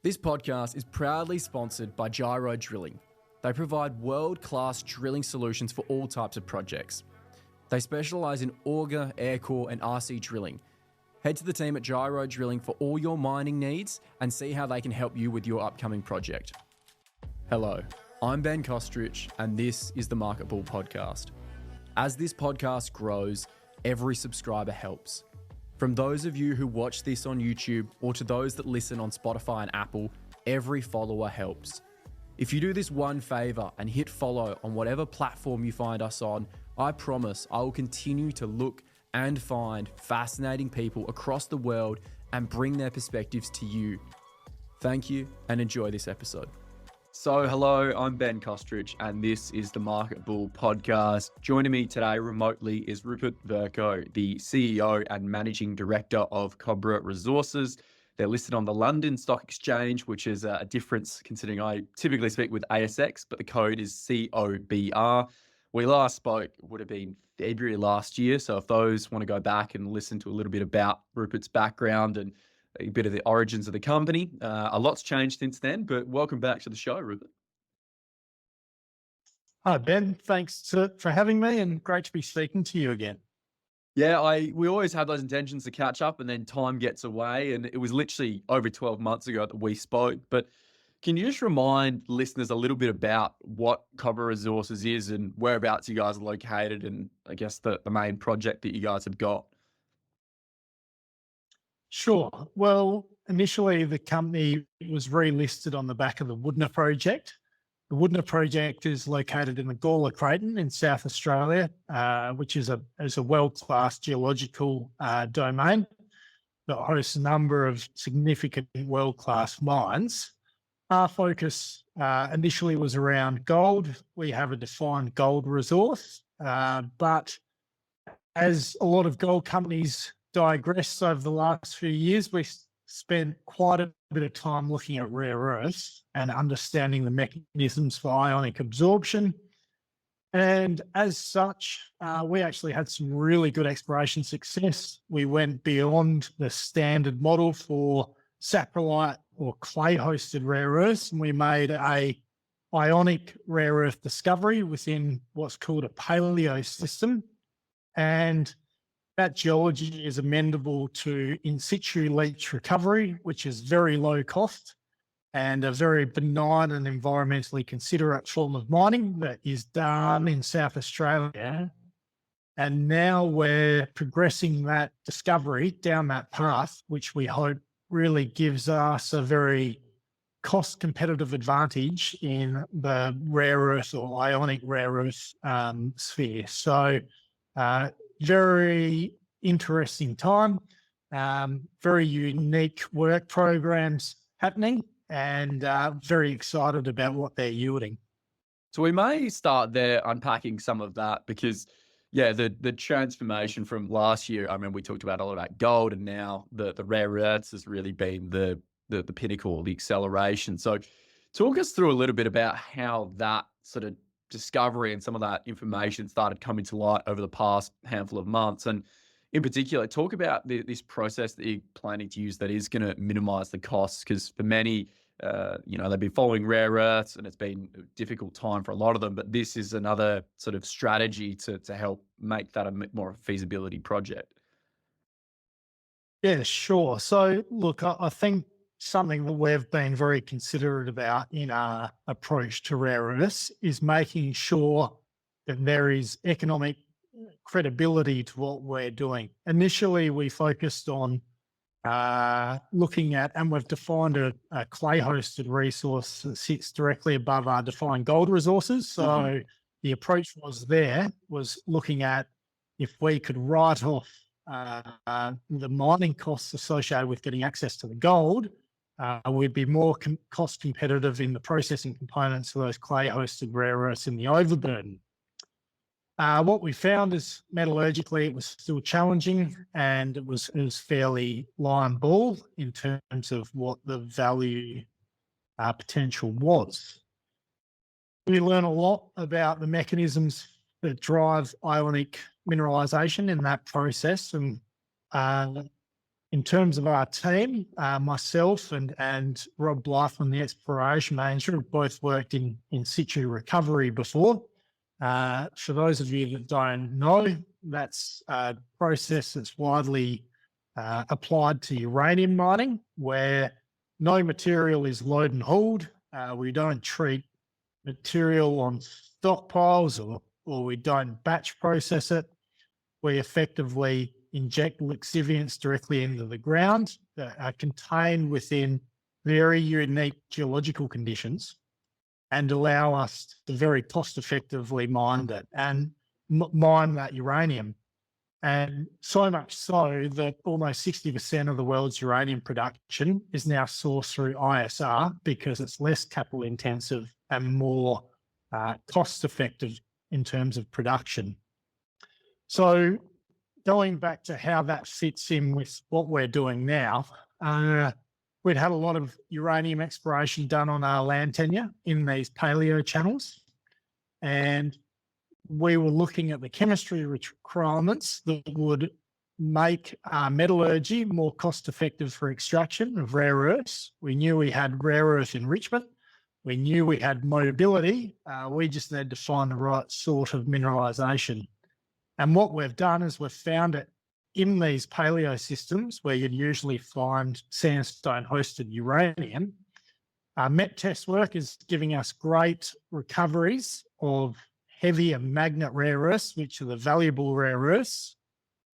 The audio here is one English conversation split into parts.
This podcast is proudly sponsored by Gyro Drilling. They provide world-class drilling solutions for all types of projects. They specialise in auger, air core and RC drilling. Head to the team at Gyro Drilling for all your mining needs and see how they can help you with your upcoming project. Hello, I'm Ben Kostrich and this is the Market Bull Podcast. As this podcast grows, every subscriber helps. From those of you who watch this on YouTube or to those that listen on Spotify and Apple, every follower helps. If you do this one favour and hit follow on whatever platform you find us on, I promise I will continue to look and find fascinating people across the world and bring their perspectives to you. Thank you and enjoy this episode. So hello, I'm Ben Kostrich and this is the Market Bull Podcast. Joining me today remotely is Rupert Verco, the CEO and Managing Director of Cobra Resources. They're listed on the London Stock Exchange, which is a difference considering I typically speak with ASX, but the code is COBR. We last spoke, would have been February last year. So if those want to go back and listen to a little bit about Rupert's background and a bit of the origins of the company, a lot's changed since then, but welcome back to the show, Rupert. Hi, Ben. Thanks for having me and great to be speaking to you again. Yeah, we always have those intentions to catch up and then time gets away. And it was literally over 12 months ago that we spoke. But can you just remind listeners a little bit about what Cobra Resources is and whereabouts you guys are located and I guess the main project that you guys have got? Sure. Well, initially the company was relisted on the back of the Wudinna Project. The Wudinna Project is located in the Gawler Craton in South Australia, which is a world-class geological domain that hosts a number of significant world-class mines. Our focus initially was around gold. We have a defined gold resource, but as a lot of gold companies digressed over the last few years, we spent quite a bit of time looking at rare earths and understanding the mechanisms for ionic absorption. And as such, we actually had some really good exploration success. We went beyond the standard model for saprolite or clay-hosted rare earths, and we made a ionic rare earth discovery within what's called a paleo system. And that geology is amenable to in situ leach recovery, which is very low cost and a very benign and environmentally considerate form of mining that is done in South Australia. And now we're progressing that discovery down that path, which we hope really gives us a very cost competitive advantage in the rare earth or ionic rare earth sphere. So, very interesting time, very unique work programs happening and very excited about what they're yielding. So we may start there unpacking some of that because, yeah, the transformation from last year, I mean, we talked about a lot about gold and now the rare earths has really been the pinnacle, the acceleration. So talk us through a little bit about how that sort of discovery and some of that information started coming to light over the past handful of months. And in particular, talk about this process that you're planning to use that is going to minimize the costs, because for many, they've been following rare earths and it's been a difficult time for a lot of them, but this is another sort of strategy to help make that a more feasibility project. Yeah, sure. So look, I think something that we've been very considerate about in our approach to rare earths is making sure that there is economic credibility to what we're doing. Initially, we focused on looking at, and we've defined a clay-hosted resource that sits directly above our defined gold resources. So the approach was looking at if we could write off the mining costs associated with getting access to the gold, we'd be more cost competitive in the processing components of those clay-hosted rare earths in the overburden. What we found is metallurgically it was still challenging and it was fairly line ball in terms of what the value potential was. We learn a lot about the mechanisms that drive ionic mineralization in that process, and In terms of our team, myself and Rob Blythman, the exploration manager, have both worked in situ recovery before. For those of you that don't know, that's a process that's widely applied to uranium mining, where no material is load and hauled. We don't treat material on stockpiles or we don't batch process it. We effectively inject lixiviants directly into the ground that are contained within very unique geological conditions and allow us to very cost effectively mine that and mine that uranium. And so much so that almost 60% of the world's uranium production is now sourced through ISR because it's less capital intensive and more cost effective in terms of production. So going back to how that fits in with what we're doing now, we'd had a lot of uranium exploration done on our land tenure in these paleo channels. And we were looking at the chemistry requirements that would make metallurgy more cost effective for extraction of rare earths. We knew we had rare earth enrichment. We knew we had mobility. We just needed to find the right sort of mineralization. And what we've done is we've found it in these paleo systems where you'd usually find sandstone hosted uranium. Our MET test work is giving us great recoveries of heavy and magnet rare earths, which are the valuable rare earths.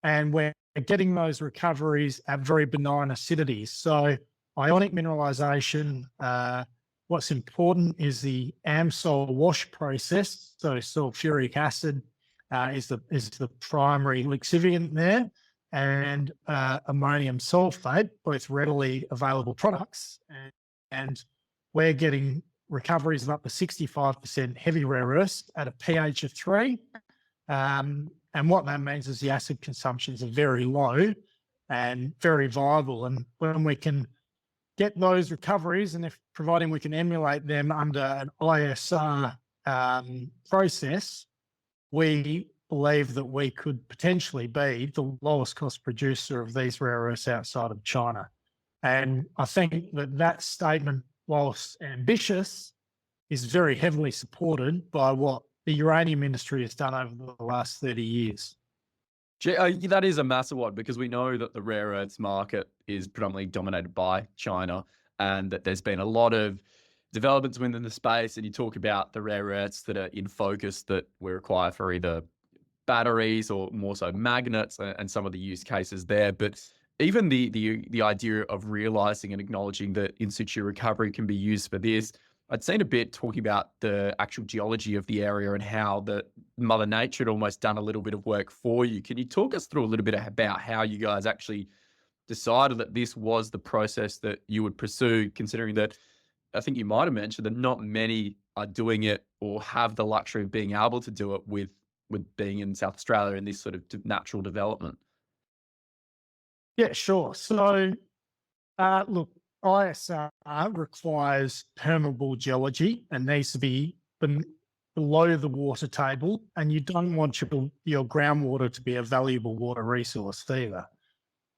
And we're getting those recoveries at very benign acidities. So ionic mineralization, what's important is the AmSol wash process. So sulfuric acid is the primary lixiviant there, and ammonium sulfate, both readily available products. And we're getting recoveries of up to 65% heavy rare earths at a pH of 3. And what that means is the acid consumptions are very low and very viable. And when we can get those recoveries, and if providing we can emulate them under an ISR process, we believe that we could potentially be the lowest cost producer of these rare earths outside of China. And I think that statement, whilst ambitious, is very heavily supported by what the uranium industry has done over the last 30 years. That is a massive one, because we know that the rare earths market is predominantly dominated by China, and that there's been a lot of developments within the space. And you talk about the rare earths that are in focus that we require for either batteries or more so magnets and some of the use cases there. But even the idea of realizing and acknowledging that in situ recovery can be used for this, I'd seen a bit talking about the actual geology of the area and how the Mother Nature had almost done a little bit of work for you. Can you talk us through a little bit about how you guys actually decided that this was the process that you would pursue, considering that I think you might have mentioned that not many are doing it or have the luxury of being able to do it with being in South Australia and this sort of natural development? Yeah, sure. So, look, ISR requires permeable geology and needs to be below the water table, and you don't want your groundwater to be a valuable water resource either.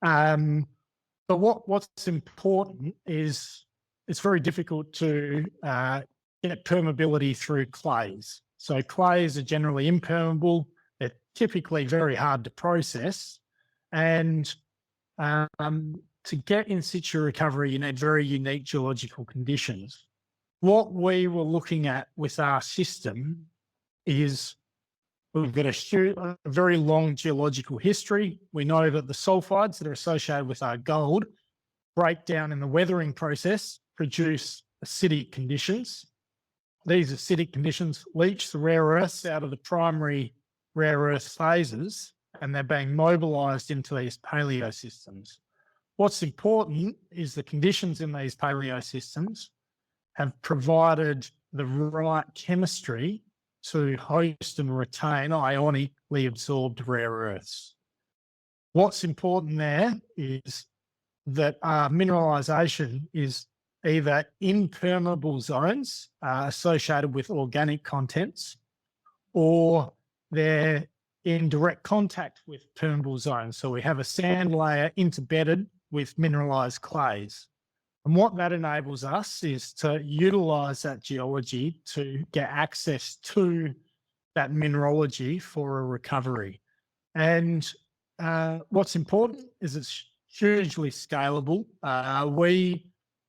But what's important is it's very difficult to get permeability through clays. So clays are generally impermeable. They're typically very hard to process, and to get in situ recovery, you need very unique geological conditions. What we were looking at with our system is we've got a very long geological history. We know that the sulfides that are associated with our gold break down in the weathering process, produce acidic conditions. These acidic conditions leach the rare earths out of the primary rare earth phases, and they're being mobilized into these paleo systems. What's important is the conditions in these paleo systems have provided the right chemistry to host and retain ionically absorbed rare earths. What's important there is that mineralization is either in permeable zones associated with organic contents, or they're in direct contact with permeable zones. So we have a sand layer interbedded with mineralized clays. And what that enables us is to utilize that geology to get access to that mineralogy for a recovery. And what's important is it's hugely scalable. We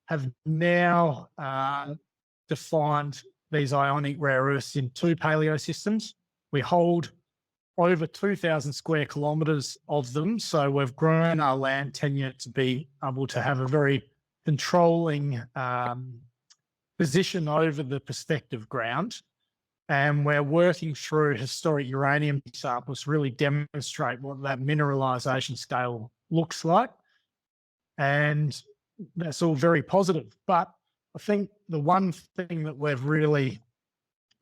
have now defined these ionic rare earths in 2 paleosystems. We hold over 2,000 square kilometres of them. So we've grown our land tenure to be able to have a very controlling position over the prospective ground. And we're working through historic uranium samples to really demonstrate what that mineralisation scale looks like. And that's all very positive. But I think the one thing that we've really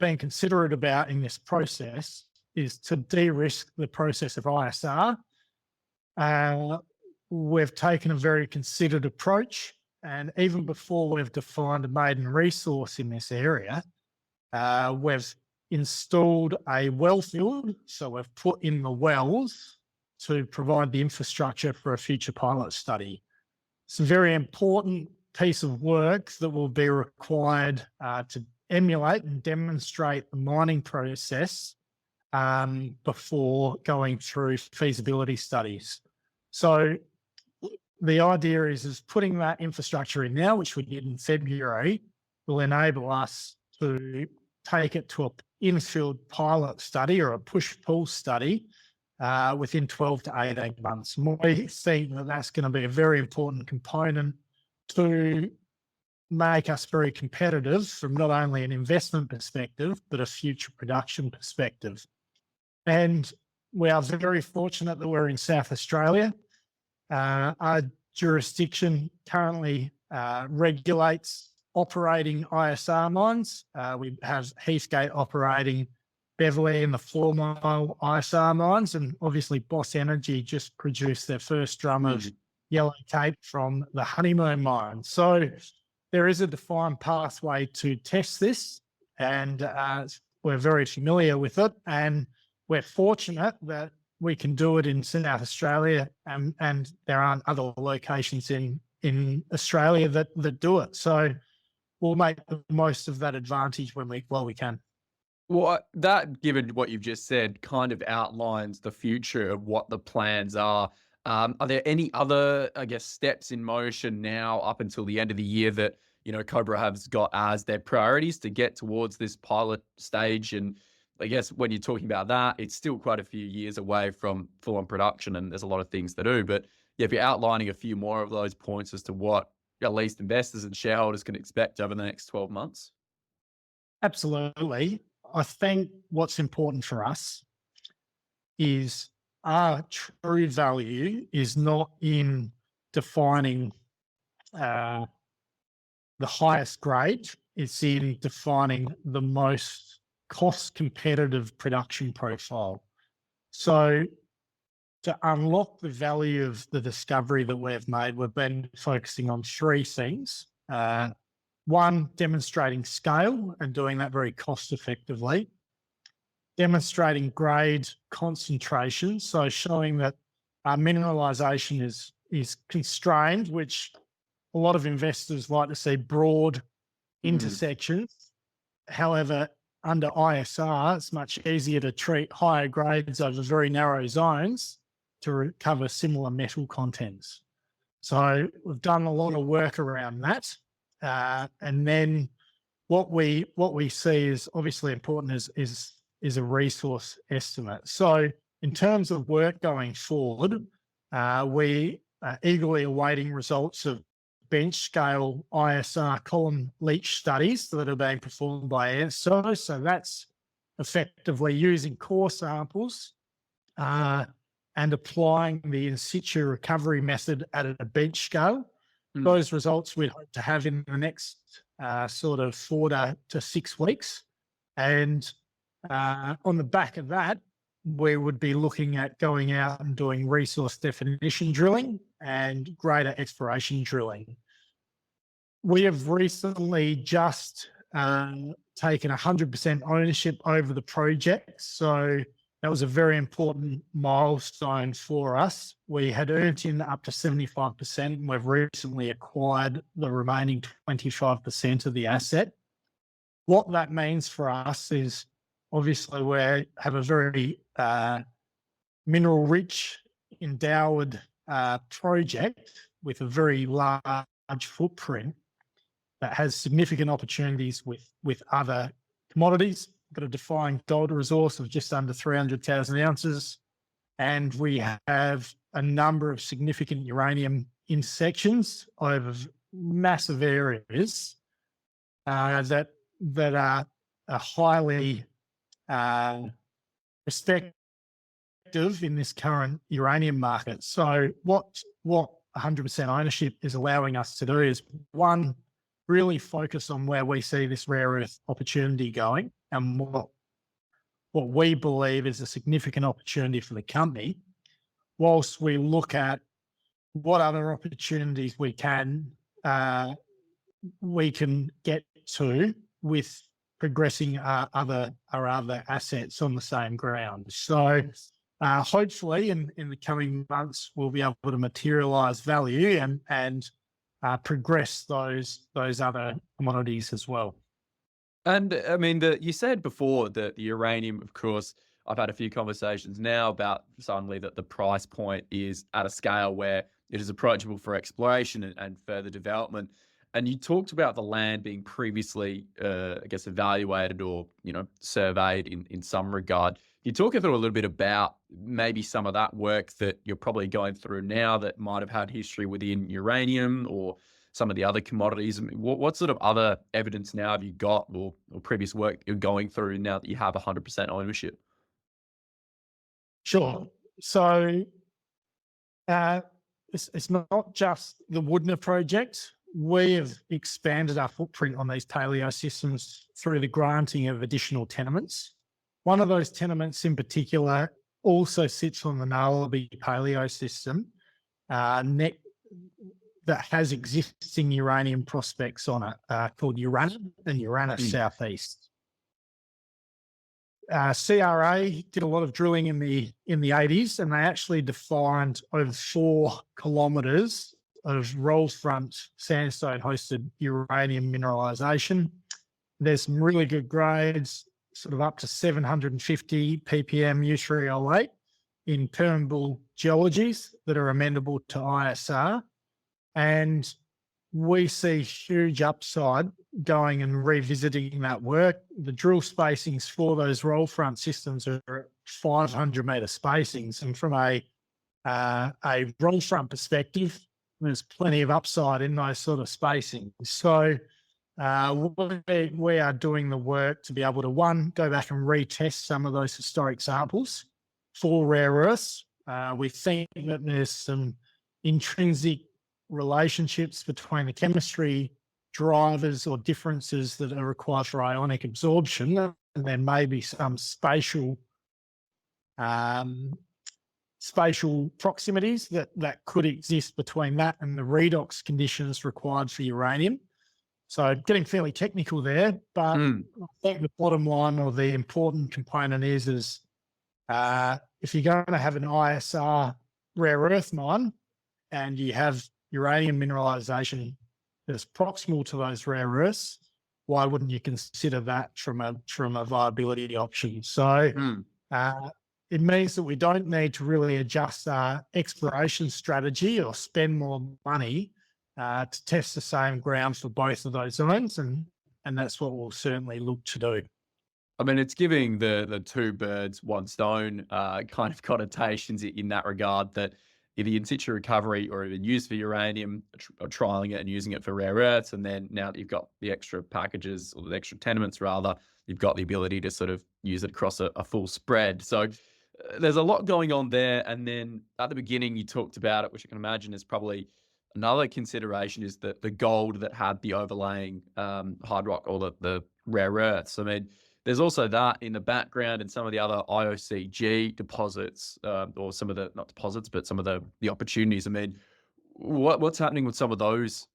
been considerate about in this process is to de-risk the process of ISR. We've taken a very considered approach. And even before we've defined a maiden resource in this area, we've installed a well field. So we've put in the wells to provide the infrastructure for a future pilot study. It's a very important piece of work that will be required to emulate and demonstrate the mining process before going through feasibility studies. So the idea is putting that infrastructure in now, which we did in February, will enable us to take it to an infield pilot study or a push-pull study within 12 to 18 months. And we think that that's going to be a very important component to make us very competitive from not only an investment perspective, but a future production perspective. And we are very fortunate that we're in South Australia. Our jurisdiction currently regulates operating ISR mines. We have Heathgate operating Beverley and the 4 Mile ISR mines, and obviously Boss Energy just produced their first drum of yellow tape from the Honeymoon mine. So there is a defined pathway to test this, and we're very familiar with it. And we're fortunate that we can do it in South Australia, and there aren't other locations in Australia that do it. So we'll make the most of that advantage while we can. Well, that, given what you've just said, kind of outlines the future of what the plans are. Are there any other, I guess, steps in motion now up until the end of the year that, you know, Cobra has got as their priorities to get towards this pilot stage? And I guess when you're talking about that, it's still quite a few years away from full-on production, and there's a lot of things to do. But yeah, if you're outlining a few more of those points as to what at least investors and shareholders can expect over the next 12 months. Absolutely. I think what's important for us is our true value is not in defining the highest grade. It's in defining the most cost competitive production profile. So to unlock the value of the discovery that we've made, we've been focusing on 3 things. One, demonstrating scale and doing that very cost effectively. Demonstrating grade concentration, so showing that our mineralisation is constrained, which a lot of investors like to see broad intersections. However, under ISR, it's much easier to treat higher grades over very narrow zones to recover similar metal contents. So we've done a lot of work around that. And then what we see is obviously important is a resource estimate. So in terms of work going forward, we are eagerly awaiting results of bench scale ISR column leach studies that are being performed by ANSTO. So that's effectively using core samples and applying the in situ recovery method at a bench scale. Those results we'd hope to have in the next sort of 4 to 6 weeks. And on the back of that, we would be looking at going out and doing resource definition drilling and greater exploration drilling. We have recently just taken 100% ownership over the project. So That was a very important milestone for us. We had earned in up to 75%, and we've recently acquired the remaining 25% of the asset. What that means for us is obviously we have a very mineral rich, endowed project with a very large footprint that has significant opportunities with other commodities. Got a defined gold resource of just under 300,000 ounces, and we have a number of significant uranium intersections over massive areas that are highly respected in this current uranium market. So what 100% ownership is allowing us to do is, one, really focus on where we see this rare earth opportunity going and what we believe is a significant opportunity for the company, whilst we look at what other opportunities we can get to with progressing our other assets on the same ground. So hopefully in the coming months, we'll be able to materialize value and progress those other commodities as well. And I mean, you said before that the uranium, of course, I've had a few conversations now about suddenly that the price point is at a scale where it is approachable for exploration and further development. And you talked about the land being previously, I guess, evaluated or, surveyed in some regard. You talk a little bit about maybe some of that work that you're probably going through now that might have had history within uranium or some of the other commodities. I mean, what sort of other evidence now have you got or previous work you're going through now that you have 100% ownership? Sure. So it's not just the Wudinna Project. We have expanded our footprint on these paleo systems through the granting of additional tenements. One of those tenements in particular also sits on the Nullaby paleo system that has existing uranium prospects on it called Uranium and Uranium Southeast. CRA did a lot of drilling in the 80s, and they actually defined over 4 kilometres of roll front sandstone hosted uranium mineralisation. There's some really good grades, sort of up to 750 ppm U3O8 in permeable geologies that are amenable to ISR. And we see huge upside going and revisiting that work. The drill spacings for those roll front systems are at 500 metre spacings. And from a roll front perspective, there's plenty of upside in those sort of spacings. So we are doing the work to be able to, one, go back and retest some of those historic samples for rare earths. We think that there's some intrinsic relationships between the chemistry drivers or differences that are required for ionic absorption, and there may be some spatial proximities that could exist between that and the redox conditions required for uranium. So getting fairly technical there, but I think the bottom line or the important component is if you're going to have an ISR rare earth mine and you have uranium mineralization that's proximal to those rare earths, why wouldn't you consider that from a viability option? So it means that we don't need to really adjust our exploration strategy or spend more money to test the same ground for both of those zones, and that's what we'll certainly look to do. I mean, it's giving the two birds, one stone kind of connotations in that regard, that either in situ recovery or even used for uranium, or trialing it and using it for rare earths. And then now that you've got the extra packages or the extra tenements rather, you've got the ability to sort of use it across a full spread. So there's a lot going on there. And then at the beginning, you talked about it, which I can imagine is probably another consideration, is that the gold that had the overlaying hard rock or the rare earths. I mean, there's also that in the background and some of the other IOCG deposits, or some of the, not deposits, but some of the opportunities. I mean, what's happening with some of those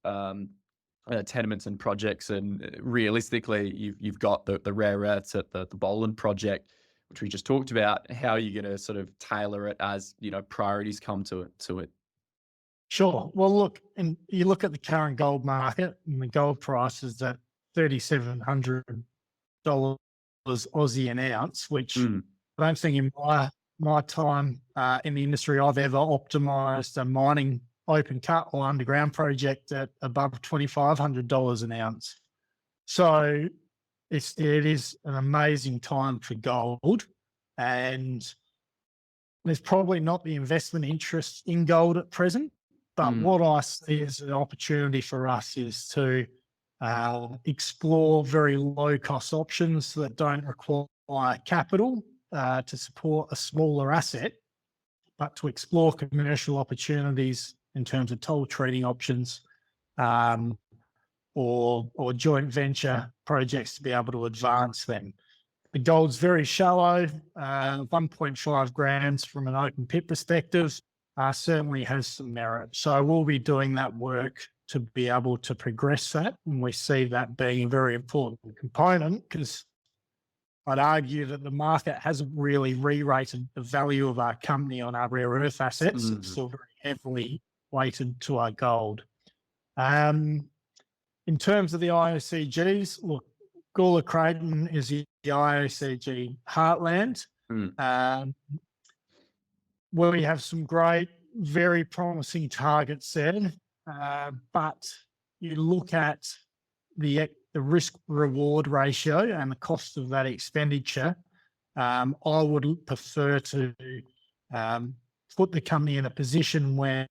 tenements and projects? And realistically, you've got the rare earths at the London Project, which we just talked about, how are you going to sort of tailor it as, priorities come to it? Sure. Well, look, and you look at the current gold market, and the gold price is at $3,700 Aussie an ounce, which I don't think in my time in the industry I've ever optimized a mining open cut or underground project at above $2,500 an ounce. So it is an amazing time for gold, and there's probably not the investment interest in gold at present. But what I see as an opportunity for us is to explore very low cost options that don't require capital to support a smaller asset, but to explore commercial opportunities in terms of toll treating options or joint venture projects to be able to advance them. The gold's very shallow, 1.5 grams from an open pit perspective. Certainly has some merit. So we'll be doing that work to be able to progress that. And we see that being a very important component, because I'd argue that the market hasn't really re-rated the value of our company on our rare earth assets. It's still very heavily weighted to our gold. In terms of the IOCGs, look, Gawler Craton is the IOCG heartland. Where we have some great, very promising targets there. But you look at the risk-reward ratio and the cost of that expenditure, I would prefer to put the company in a position where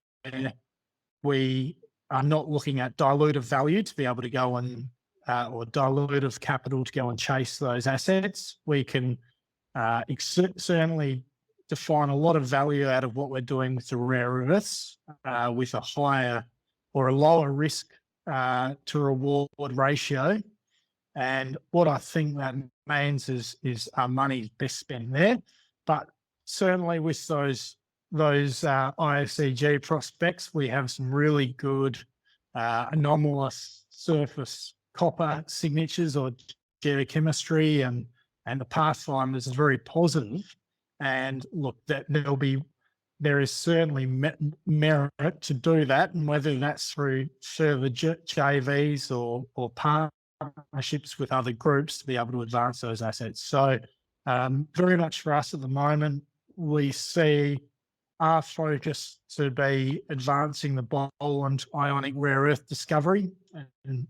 we are not looking at dilutive value to be able to go and, or dilutive capital to go and chase those assets. We can certainly define a lot of value out of what we're doing with the rare earths with a higher or a lower risk to reward ratio. And what I think that means is our money best spent there. But certainly with those IOCG prospects, we have some really good anomalous surface copper signatures or geochemistry, and the pathfinders is very positive. And look, that there is certainly merit to do that, and whether that's through further JVs or partnerships with other groups to be able to advance those assets. So very much for us at the moment, we see our focus to be advancing the Boland ionic rare earth discovery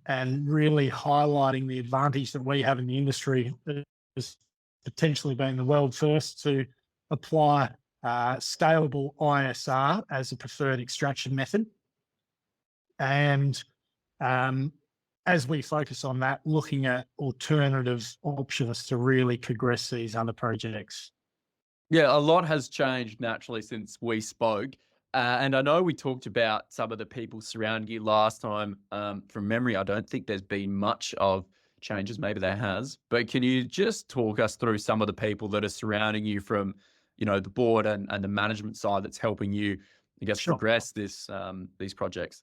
and really highlighting the advantage that we have in the industry as potentially being the world first to apply scalable ISR as a preferred extraction method. And as we focus on that, looking at alternative options to really progress these other projects. Yeah, a lot has changed naturally since we spoke. And I know we talked about some of the people surrounding you last time. From memory, I don't think there's been much of changes. Maybe there has. But can you just talk us through some of the people that are surrounding you from, the board and the management side that's helping you, I guess, progress these projects?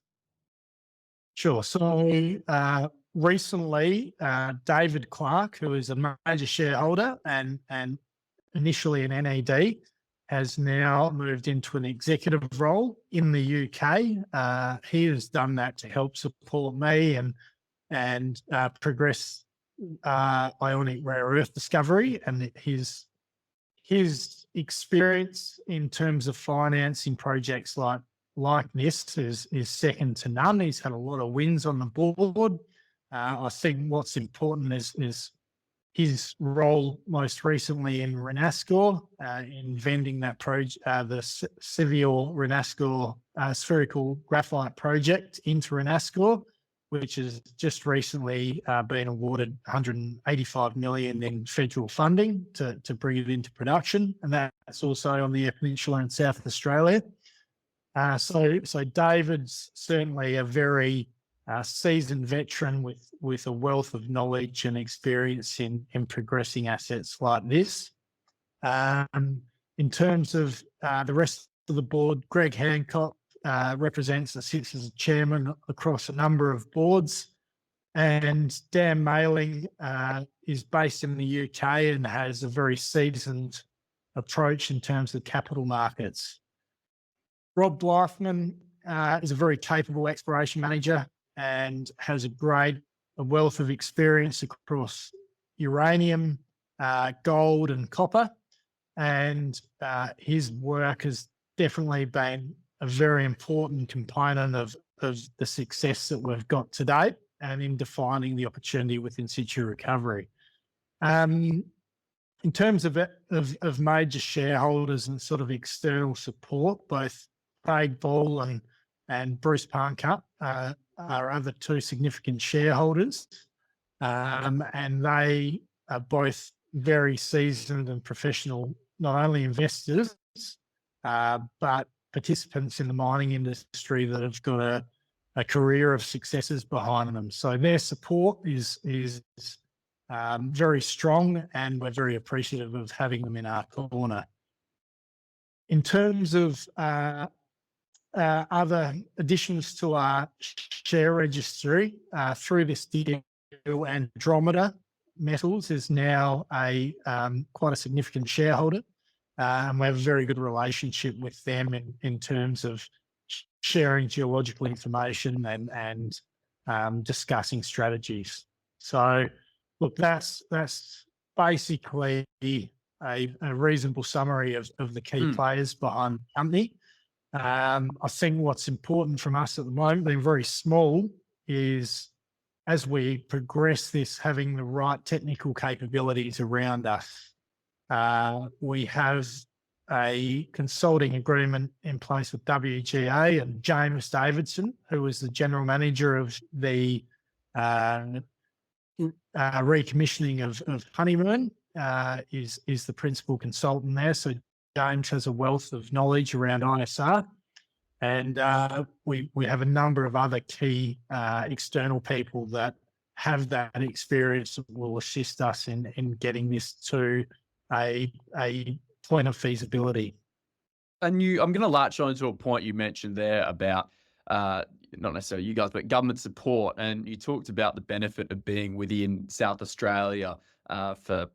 Sure. So recently, David Clark, who is a major shareholder and initially an NED, has now moved into an executive role in the UK. He has done that to help support me and progress ionic rare earth discovery, and his experience in terms of financing projects like this is second to none. He's had a lot of wins on the board. I think what's important is his role most recently in Renascor, in vending that project, the Civior Renascor spherical graphite project into Renascor, which has just recently been awarded $185 million in federal funding to bring it into production. And that's also on the peninsula in South Australia. So David's certainly a very seasoned veteran with a wealth of knowledge and experience in progressing assets like this. In terms of the rest of the board, Greg Hancock represents and sits as a chairman across a number of boards. And Dan Mailing is based in the UK and has a very seasoned approach in terms of capital markets. Rob Blythman is a very capable exploration manager and has a wealth of experience across uranium, gold and copper. And his work has definitely been a very important component of the success that we've got to date and in defining the opportunity with in situ recovery. In terms of major shareholders and sort of external support, both Craig Ball and Bruce Parncutt are other two significant shareholders, and they are both very seasoned and professional, not only investors, but participants in the mining industry that have got a career of successes behind them. So their support is very strong, and we're very appreciative of having them in our corner. In terms of other additions to our share registry, through this deal, Andromeda Metals is now quite a significant shareholder, and we have a very good relationship with them in terms of sharing geological information and discussing strategies. So, look, that's basically a reasonable summary of the key players behind the company. I think what's important from us at the moment, being very small, is as we progress this, having the right technical capabilities around us. We have a consulting agreement in place with WGA, and James Davidson, who was the general manager of the recommissioning of Honeymoon, is the principal consultant there. So James has a wealth of knowledge around ISR, and we have a number of other key external people that have that experience that will assist us in getting this to a point of feasibility. And I'm going to latch on to a point you mentioned there about not necessarily you guys, but government support. And you talked about the benefit of being within South Australia for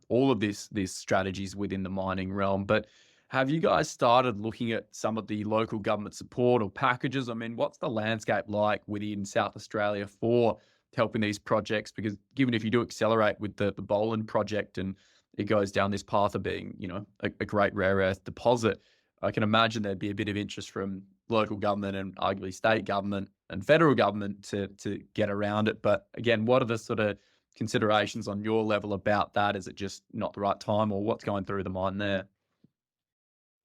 all of these strategies within the mining realm. But have you guys started looking at some of the local government support or packages? I mean, what's the landscape like within South Australia for helping these projects? Because given if you do accelerate with the Boland project and it goes down this path of being, a great rare earth deposit, I can imagine there'd be a bit of interest from local government and arguably state government and federal government to get around it. But again, what are the sort of considerations on your level about that? Is it just not the right time, or what's going through the mind there?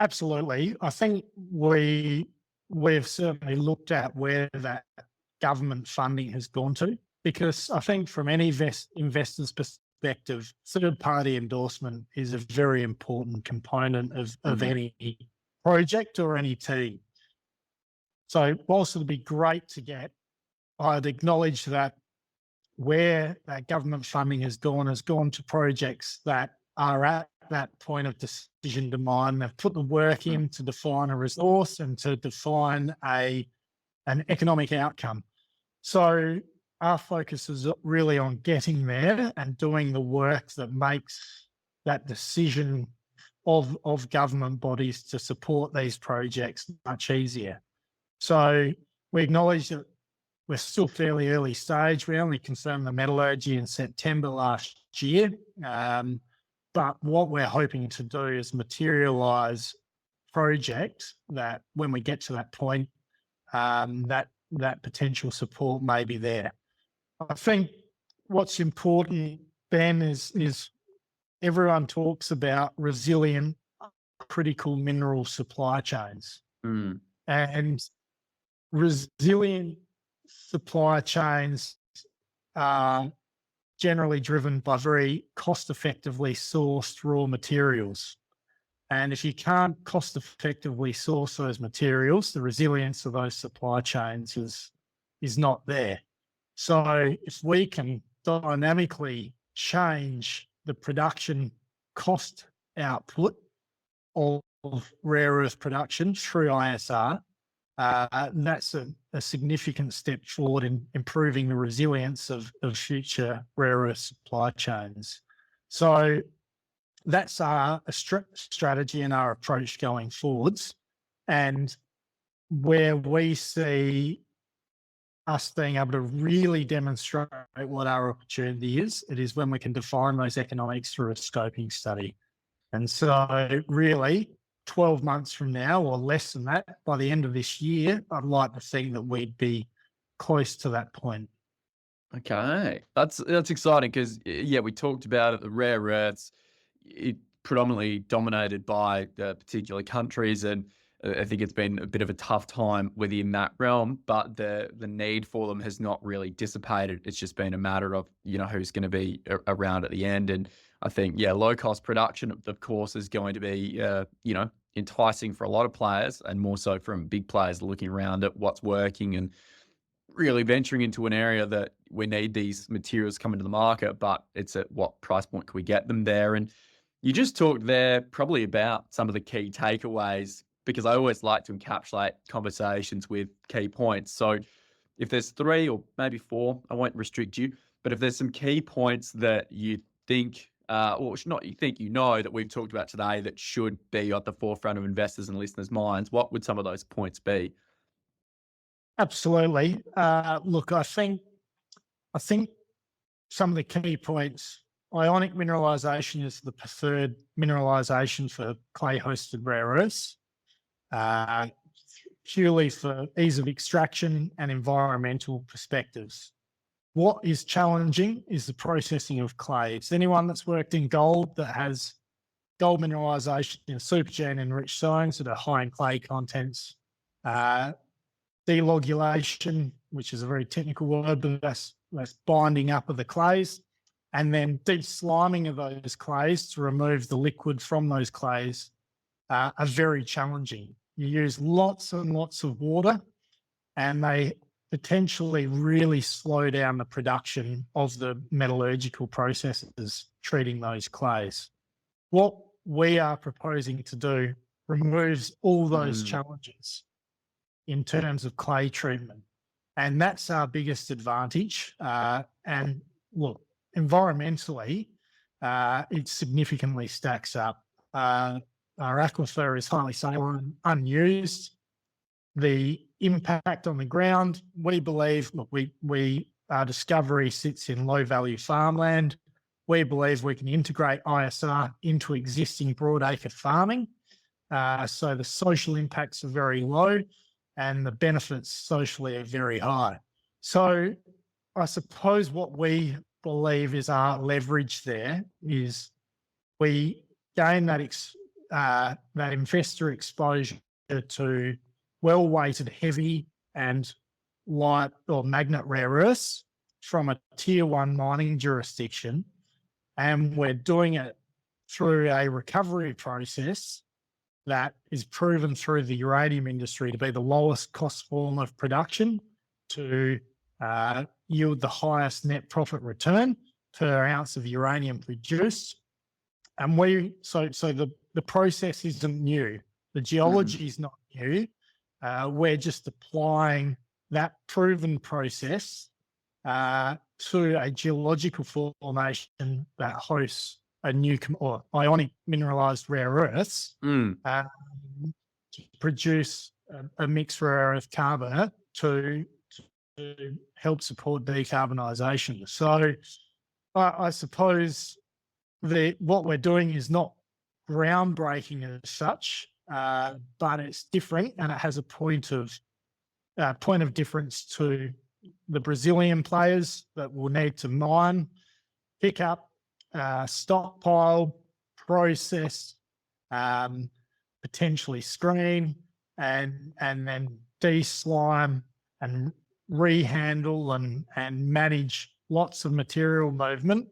Absolutely. I think we've certainly looked at where that government funding has gone to, because I think from any investor's perspective, third-party endorsement is a very important component of any project or any team. So whilst it'd be great to get, I'd acknowledge that where that government funding has gone to projects that are at that point of decision to mine. They've put the work in to define a resource and to define an economic outcome. So our focus is really on getting there and doing the work that makes that decision of government bodies to support these projects much easier. So we acknowledge that we're still fairly early stage. We only confirmed the metallurgy in September last year. But what we're hoping to do is materialise projects that when we get to that point, that potential support may be there. I think what's important, Ben, is everyone talks about resilient critical mineral supply chains. And resilient supply chains are generally driven by very cost-effectively sourced raw materials. And if you can't cost-effectively source those materials, the resilience of those supply chains is not there. So if we can dynamically change the production cost output of rare earth production through ISR, That's a significant step forward in improving the resilience of future rare earth supply chains. So that's our strategy and our approach going forwards. And where we see us being able to really demonstrate what our opportunity is, it is when we can define those economics through a scoping study. And so really 12 months from now or less than that, by the end of this year, I'd like to think that we'd be close to that point. Okay, that's exciting because we talked about it, the rare earths, it predominantly dominated by particular countries, and I think it's been a bit of a tough time within that realm. But the need for them has not really dissipated. It's just been a matter of who's going to be around at the end, and I think low cost production of course is going to be enticing for a lot of players, and more so from big players looking around at what's working and really venturing into an area that we need these materials coming to the market, but it's at what price point can we get them there? And you just talked there probably about some of the key takeaways, because I always like to encapsulate conversations with key points. So if there's 3 or maybe 4, I won't restrict you, but if there's some key points that you think, or not you think, that we've talked about today that should be at the forefront of investors and listeners' minds, what would some of those points be? Absolutely. Look, I think some of the key points, ionic mineralisation is the preferred mineralisation for clay-hosted rare earths, purely for ease of extraction and environmental perspectives. What is challenging is the processing of clays. Anyone that's worked in gold that has gold mineralisation in supergene enriched zones that are high in clay contents, delogulation, which is a very technical word, but that's binding up of the clays, and then deep sliming of those clays to remove the liquid from those clays are very challenging. You use lots and lots of water, and they potentially really slow down the production of the metallurgical processes treating those clays. What we are proposing to do removes all those challenges in terms of clay treatment. And that's our biggest advantage. And look, environmentally, it significantly stacks up. Our aquifer is highly saline, unused. The impact on the ground, we believe, look, our discovery sits in low-value farmland. We believe we can integrate ISR into existing broadacre farming. So the social impacts are very low, and the benefits socially are very high. So I suppose what we believe is our leverage there is we gain that investor exposure to well-weighted heavy and light or magnet rare earths from a tier 1 mining jurisdiction, and we're doing it through a recovery process that is proven through the uranium industry to be the lowest cost form of production to yield the highest net profit return per ounce of uranium produced. And the process isn't new. The geology is not new. We're just applying that proven process to a geological formation that hosts a new or ionic mineralized rare earths to produce a mixed rare earth carbonate to help support decarbonisation. So I suppose what we're doing is not groundbreaking as such, but it's different, and it has a point of difference to the Brazilian players that will need to mine, pick up, stockpile, process, potentially screen, and then de-slime and rehandle and manage lots of material movement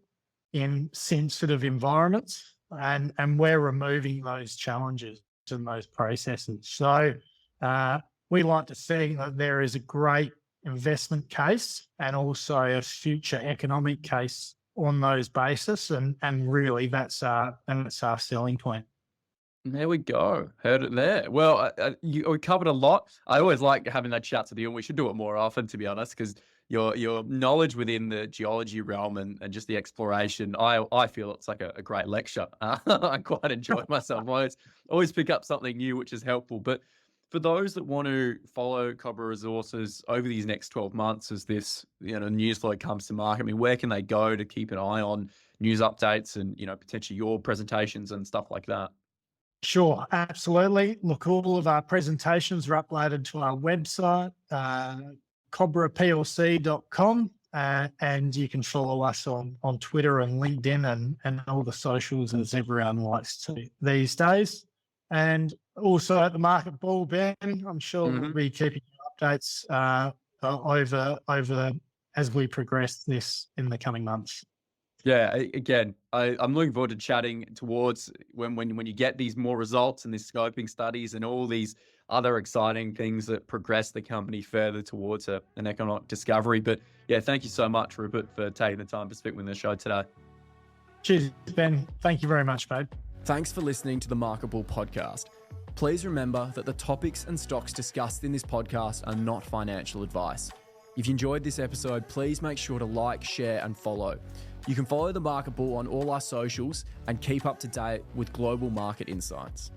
in sensitive environments. And we're removing those challenges and those processes. So we like to see that there is a great investment case and also a future economic case on those basis, and really that's our selling point. There we go. Heard it there. Well, we covered a lot. I always like having that chat with you, and we should do it more often, to be honest, because your knowledge within the geology realm and just the exploration, I feel it's like a great lecture. I quite enjoy myself. I always pick up something new, which is helpful. But for those that want to follow Cobra Resources over these next 12 months as this news flow comes to market, I mean, where can they go to keep an eye on news updates and potentially your presentations and stuff like that? Sure, absolutely. Look, all of our presentations are uploaded to our website, cobraplc.com, and you can follow us on Twitter and LinkedIn and all the socials as everyone likes to these days. And also at the Market Ball, Ben, I'm sure we'll be keeping you updates over as we progress this in the coming months. Yeah, again, I'm looking forward to chatting towards when you get these more results and these scoping studies and all these other exciting things that progress the company further towards an economic discovery. But yeah, thank you so much, Rupert, for taking the time to speak with the show today. Cheers, Ben. Thank you very much, mate. Thanks for listening to the Market Ball podcast. Please remember that the topics and stocks discussed in this podcast are not financial advice. If you enjoyed this episode, please make sure to like, share, and follow. You can follow the Market Ball on all our socials and keep up to date with global market insights.